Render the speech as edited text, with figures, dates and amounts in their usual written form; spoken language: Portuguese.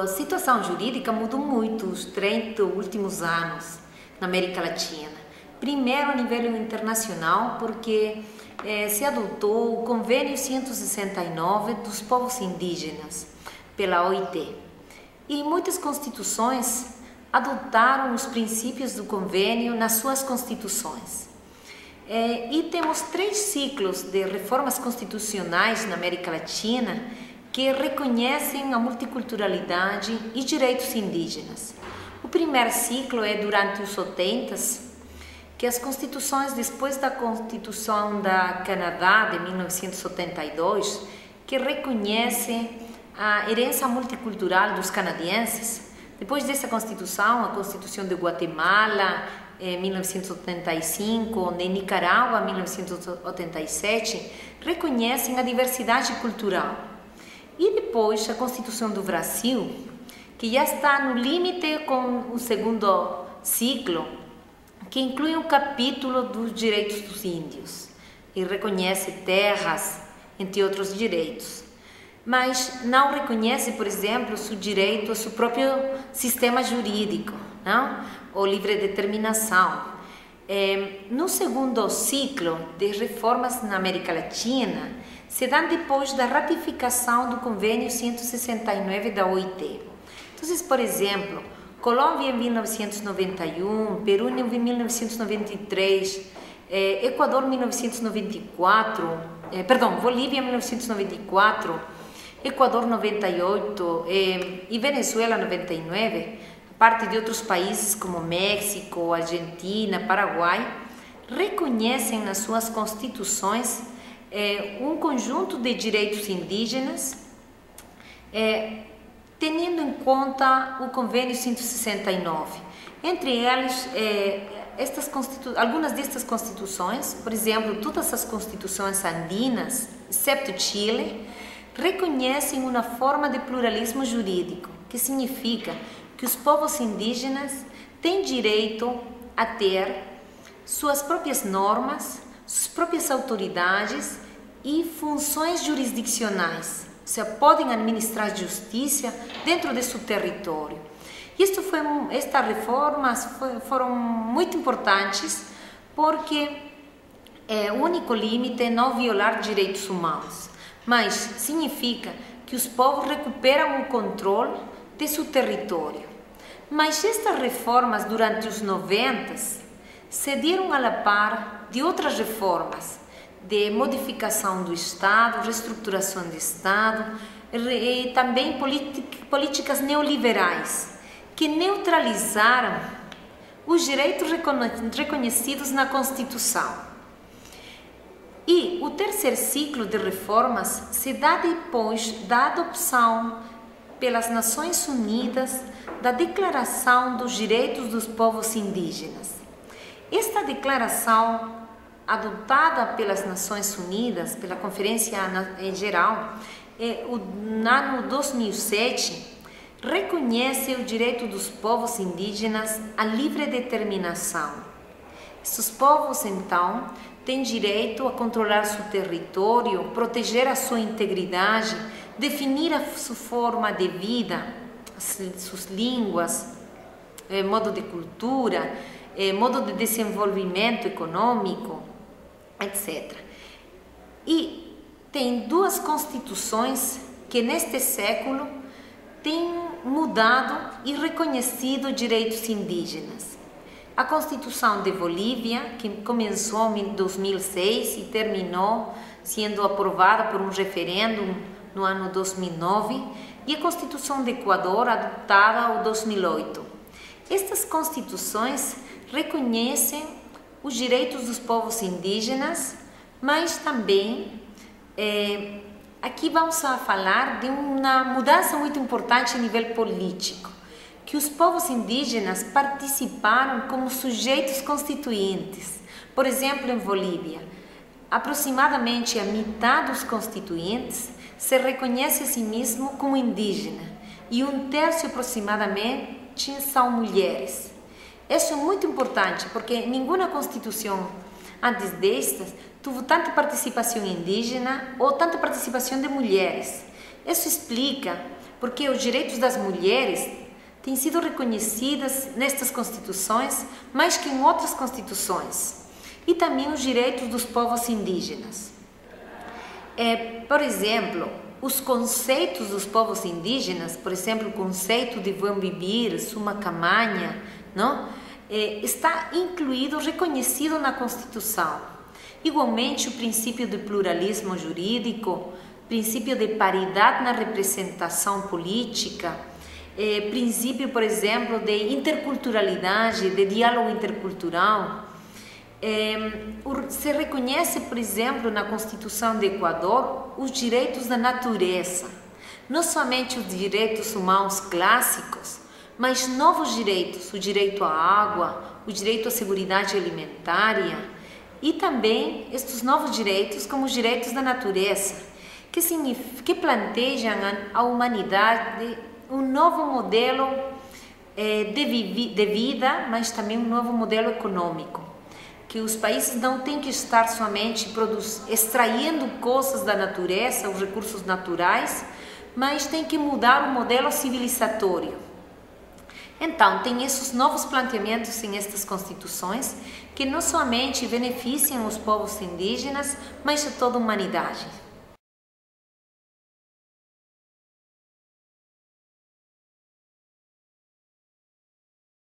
a situação jurídica mudou muito nos 30 últimos anos na América Latina. Primeiro, a nível internacional, porque se adotou o Convênio 169 dos povos indígenas pela OIT. E muitas constituições adotaram os princípios do convênio nas suas constituições. E temos 3 ciclos de reformas constitucionais na América Latina que reconhecem a multiculturalidade e direitos indígenas. O primeiro ciclo é durante os 70s, que as constituições, depois da Constituição da Canadá de 1972, que reconhece a herança multicultural dos canadienses. Depois dessa Constituição, a Constituição de Guatemala, em 1985, de Nicarágua, em 1987, reconhecem a diversidade cultural. E depois a Constituição do Brasil, que já está no limite com o segundo ciclo, que inclui um capítulo dos direitos dos índios e reconhece terras, entre outros direitos. Mas não reconhece, por exemplo, o direito ao seu próprio sistema jurídico, não? Ou livre determinação. No segundo ciclo de reformas na América Latina, se dá depois da ratificação do Convênio 169 da OIT. Então, por exemplo, Colômbia em 1991, Peru em 1993, Equador em 1994, Bolívia em 1994, Equador 98 e Venezuela 99, parte de outros países como México, Argentina, Paraguai, reconhecem nas suas constituições um conjunto de direitos indígenas, tendo em conta o Convênio 169. Entre elas, algumas destas constituições, por exemplo, todas as constituições andinas, exceto Chile, reconhecem uma forma de pluralismo jurídico, que significa que os povos indígenas têm direito a ter suas próprias normas, suas próprias autoridades e funções jurisdicionais. Ou seja, podem administrar justiça dentro de seu território. Estas reformas foram muito importantes porque o único limite é não violar direitos humanos, mas significa que os povos recuperam o controle de seu território. Mas estas reformas durante os 90s se deram a la par de outras reformas de modificação do Estado, reestruturação do Estado e também políticas neoliberais que neutralizaram os direitos reconhecidos na Constituição. E o terceiro ciclo de reformas se dá depois da adopção pelas Nações Unidas da Declaração dos Direitos dos Povos Indígenas. Esta declaração, adotada pelas Nações Unidas, pela Conferência em Geral, no ano 2007, reconhece o direito dos povos indígenas à livre determinação. Esses povos, então, têm direito a controlar seu território, proteger a sua integridade, definir a sua forma de vida, suas línguas, modo de cultura, modo de desenvolvimento econômico, etc. E tem 2 constituições que neste século têm mudado e reconhecido direitos indígenas. A Constituição de Bolívia, que começou em 2006 e terminou sendo aprovada por um referendo no ano 2009, e a Constituição do Equador, adotada em 2008. Estas constituições reconhecem os direitos dos povos indígenas, mas também aqui vamos a falar de uma mudança muito importante a nível político, que os povos indígenas participaram como sujeitos constituintes. Por exemplo, em Bolívia, aproximadamente a metade dos constituintes se reconhece a si mesmo como indígena e 1/3 aproximadamente são mulheres. Isso é muito importante porque nenhuma constituição antes destas teve tanta participação indígena ou tanta participação de mulheres. Isso explica porque os direitos das mulheres têm sido reconhecidos nestas constituições mais que em outras constituições, e também os direitos dos povos indígenas. Por exemplo, os conceitos dos povos indígenas, por exemplo, o conceito de bom viver, suma camanha, não? Está incluído, reconhecido na Constituição. Igualmente, o princípio de pluralismo jurídico, princípio de paridade na representação política, princípio, por exemplo, de interculturalidade, de diálogo intercultural. Se reconhece, por exemplo, na Constituição do Equador, os direitos da natureza, não somente os direitos humanos clássicos, mas novos direitos, o direito à água, o direito à segurança alimentar e também estes novos direitos como os direitos da natureza, que plantejam à humanidade um novo modelo de vida, mas também um novo modelo econômico, que os países não têm que estar somente extraindo coisas da natureza, os recursos naturais, mas tem que mudar o modelo civilizatório. Então, tem esses novos planteamentos em estas constituições que não somente beneficiam os povos indígenas, mas a toda a humanidade.